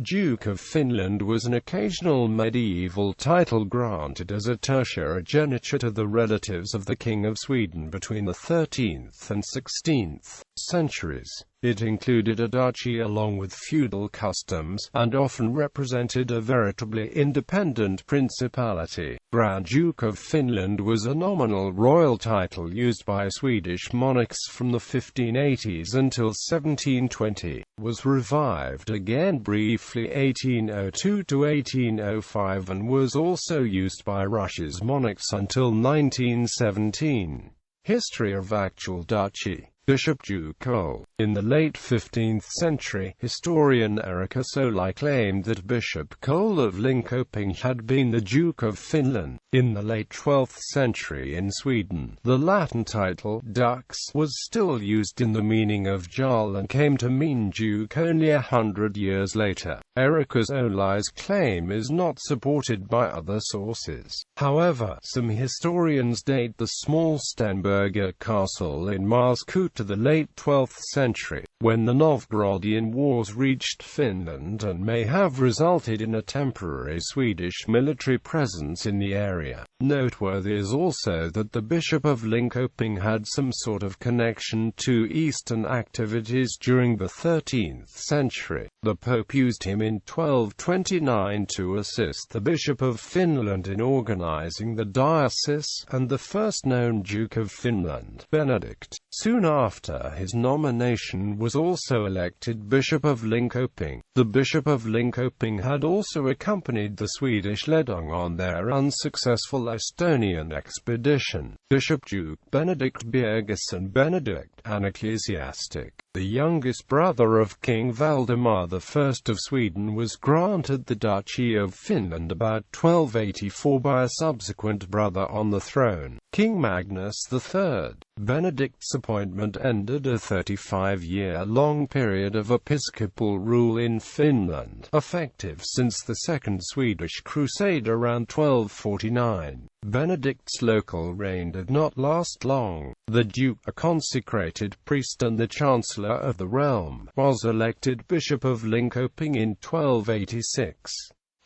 Duke of Finland was an occasional medieval title granted as a tertiogeniture to the relatives of the King of Sweden between the 13th and 16th centuries. It included a duchy along with feudal customs, and often represented a veritably independent principality. Grand Duke of Finland was a nominal royal title used by Swedish monarchs from the 1580s until 1720. Was revived again briefly 1802 to 1805 and was also used by Russia's monarchs until 1917. History of actual duchy. Bishop Duke. In the late 15th century, historian Erik Solli claimed that Bishop Cole of Linköping had been the Duke of Finland. In the late 12th century in Sweden, the Latin title dux was still used in the meaning of jarl and came to mean duke only 100 years later. Erik Solli's claim is not supported by other sources. However, some historians date the small Stenberger castle in Moscow to the late 12th century, when the Novgorodian Wars reached Finland and may have resulted in a temporary Swedish military presence in the area. Noteworthy is also that the Bishop of Linköping had some sort of connection to Eastern activities during the 13th century. The Pope used him in 1229 to assist the Bishop of Finland in organizing the diocese, and the first known Duke of Finland, Benedict, soon after his nomination was also elected Bishop of Linköping. The Bishop of Linköping had also accompanied the Swedish ledung on their unsuccessful Estonian expedition. Bishop Duke Benedict Birgersson Benedict, an ecclesiastic, the youngest brother of King Valdemar I of Sweden, was granted the Duchy of Finland about 1284 by a subsequent brother on the throne, King Magnus III. Benedict's appointment ended a 35-year-long period of episcopal rule in Finland, effective since the Second Swedish Crusade around 1249. Benedict's local reign did not last long. The Duke, a consecrated priest and the Chancellor of the realm, was elected Bishop of Linköping in 1286.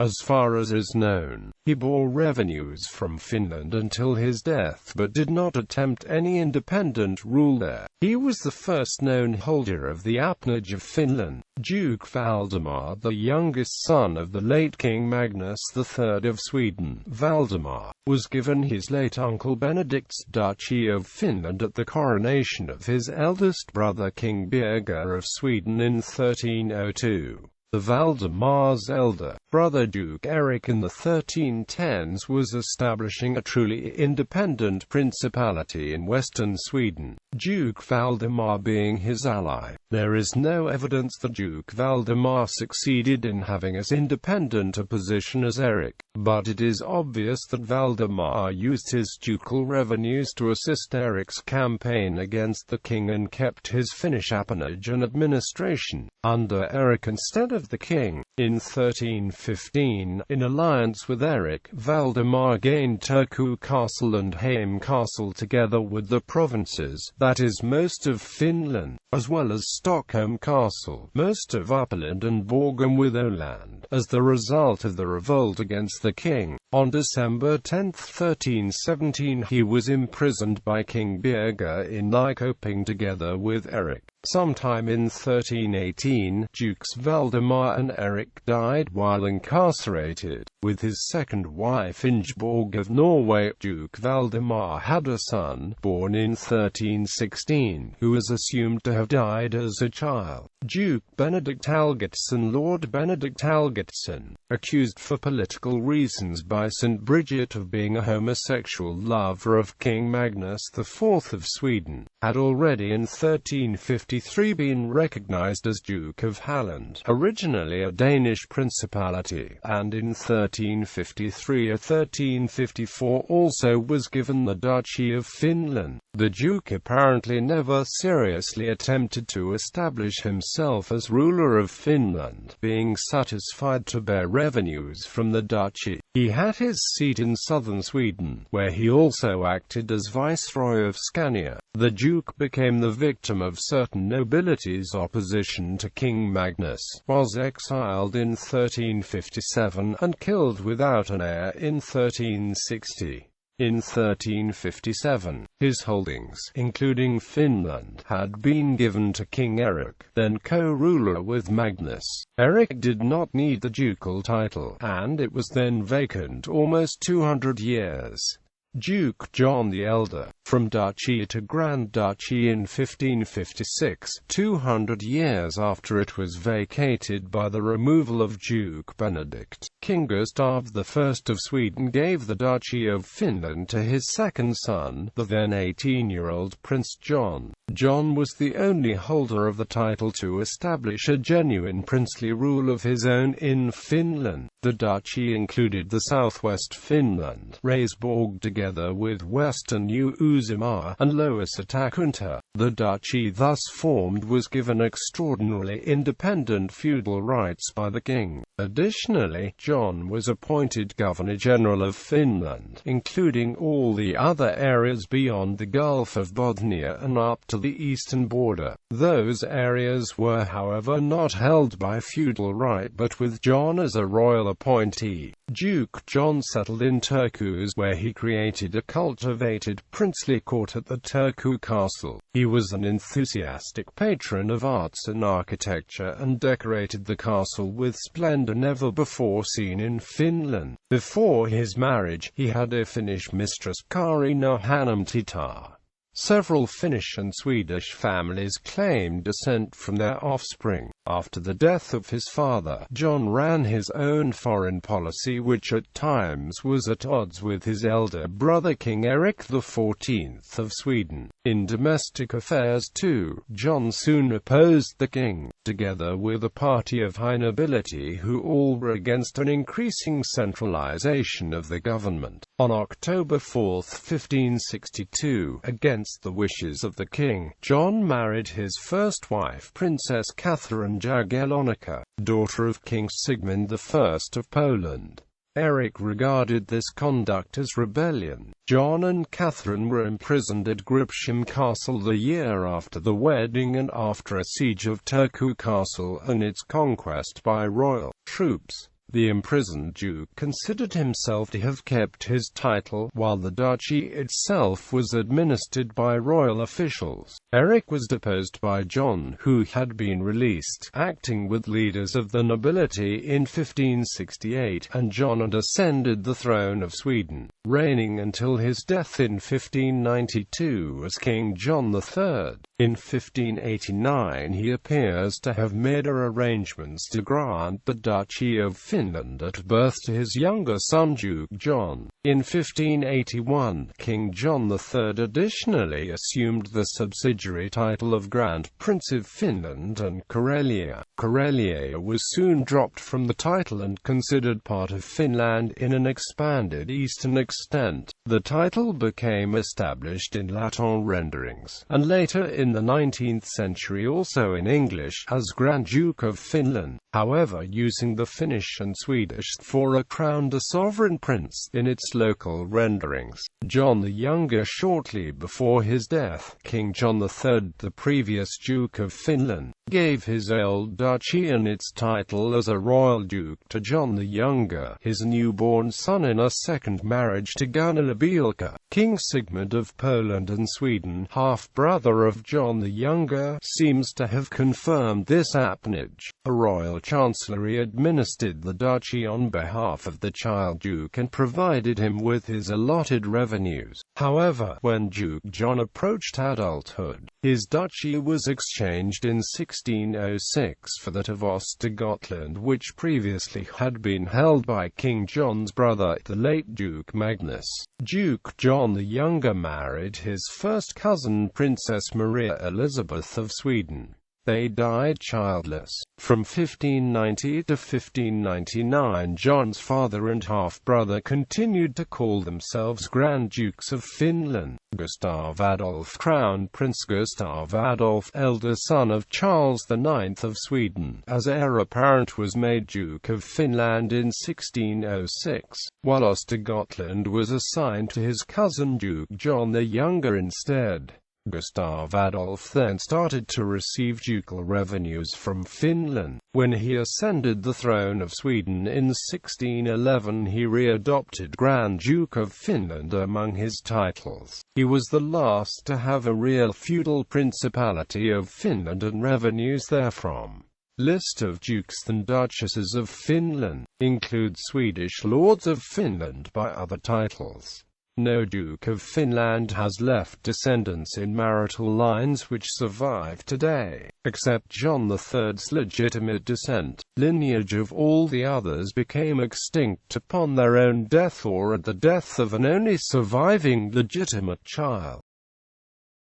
As far as is known, he bore revenues from Finland until his death but did not attempt any independent rule there. He was the first known holder of the appanage of Finland. Duke Valdemar, the youngest son of the late King Magnus III of Sweden, Valdemar, was given his late uncle Benedict's Duchy of Finland at the coronation of his eldest brother King Birger of Sweden in 1302. The Valdemar's elder brother Duke Erik in the 1310s was establishing a truly independent principality in western Sweden, Duke Valdemar being his ally. There is no evidence that Duke Valdemar succeeded in having as independent a position as Erik, but it is obvious that Valdemar used his ducal revenues to assist Erik's campaign against the king and kept his Finnish appanage and administration under Erik instead of the king. In 1315, in alliance with Erik, Valdemar gained Turku Castle and Heim Castle together with the provinces, that is most of Finland, as well as Stockholm Castle, most of Uppland and Borgholm with Åland, as the result of the revolt against the king. On December 10, 1317 he was imprisoned by King Birger in Linköping together with Erik. Sometime in 1318, Dukes Valdemar and Erik died while incarcerated. With his second wife Ingeborg of Norway, Duke Valdemar had a son, born in 1316, who is assumed to have died as a child. Duke Benedict Algertsson, Lord Benedict Algertsson, accused for political reasons by St. Bridget of being a homosexual lover of King Magnus IV of Sweden, had already in 1353 been recognized as Duke of Halland, originally a Danish principality, and in 1353 or 1354 also was given the Duchy of Finland. The Duke apparently never seriously attempted to establish himself himself as ruler of Finland, being satisfied to bear revenues from the duchy. He had his seat in southern Sweden, where he also acted as viceroy of Scania. The duke became the victim of certain nobility's opposition to King Magnus, was exiled in 1357, and killed without an heir in 1360. In 1357, his holdings, including Finland, had been given to King Erik, then co-ruler with Magnus. Erik did not need the ducal title, and it was then vacant almost 200 years. Duke John the Elder, from duchy to Grand Duchy in 1556, 200 years after it was vacated by the removal of Duke Benedict. King Gustav I of Sweden gave the Duchy of Finland to his second son, the then 18-year-old Prince John. John was the only holder of the title to establish a genuine princely rule of his own in Finland. The duchy included the southwest Finland, Raseborg together with western Uusimaa and Lower Satakunta. The duchy thus formed was given extraordinarily independent feudal rights by the king. Additionally, John was appointed Governor-General of Finland, including all the other areas beyond the Gulf of Bothnia and up to the eastern border. Those areas were however not held by feudal right but with John as a royal appointee. Duke John settled in Turku, where he created a cultivated princely court at the Turku castle. He was an enthusiastic patron of arts and architecture and decorated the castle with splendor never before seen in Finland. Before his marriage, he had a Finnish mistress, Kaarina Hanamtita. Several Finnish and Swedish families claimed descent from their offspring. After the death of his father, John ran his own foreign policy which at times was at odds with his elder brother King Erik XIV of Sweden. In domestic affairs too, John soon opposed the king, together with a party of high nobility who all were against an increasing centralization of the government. On October 4, 1562, against the wishes of the king, John married his first wife, Princess Catherine Jagiellonica, daughter of King Sigmund I of Poland. Erik regarded this conduct as rebellion. John and Catherine were imprisoned at Gripsholm Castle the year after the wedding and after a siege of Turku Castle and its conquest by royal troops. The imprisoned duke considered himself to have kept his title, while the duchy itself was administered by royal officials. Erik was deposed by John, who had been released, acting with leaders of the nobility in 1568, and John ascended the throne of Sweden, reigning until his death in 1592 as King John III. In 1589 he appears to have made arrangements to grant the Duchy of Finland at birth to his younger son Duke John. In 1581, King John III additionally assumed the subsidiary title of Grand Prince of Finland and Karelia. Karelia was soon dropped from the title and considered part of Finland in an expanded eastern extent. The title became established in Latin renderings, and later in the 19th century also in English, as Grand Duke of Finland, however using the Finnish and Swedish for a crowned a sovereign prince in its local renderings. John the Younger, shortly before his death, King John III, the previous Duke of Finland, gave his old duchy and its title as a royal duke to John the Younger, his newborn son, in a second marriage to Gunilla Bielka, King Sigmund of Poland and Sweden, half-brother of John the Younger, seems to have confirmed this appanage. A royal chancellery administered the duchy on behalf of the child duke and provided him with his allotted revenues. However, when Duke John approached adulthood, his duchy was exchanged in 1606 for that of Östergötland, which previously had been held by King John's brother, the late Duke Magnus. Duke John the Younger married his first cousin, Princess Maria Elizabeth of Sweden. They died childless. From 1590 to 1599, John's father and half-brother continued to call themselves Grand Dukes of Finland. Gustav Adolf, Crown Prince Gustav Adolf, elder son of Charles IX of Sweden, as heir apparent, was made Duke of Finland in 1606, while Östergötland was assigned to his cousin Duke John the Younger instead. Gustav Adolf then started to receive ducal revenues from Finland. When he ascended the throne of Sweden in 1611, he readopted Grand Duke of Finland among his titles. He was the last to have a real feudal principality of Finland and revenues therefrom. List of dukes and duchesses of Finland includes Swedish lords of Finland by other titles. No Duke of Finland has left descendants in marital lines which survive today, except John III's legitimate descent. Lineage of all the others became extinct upon their own death or at the death of an only surviving legitimate child.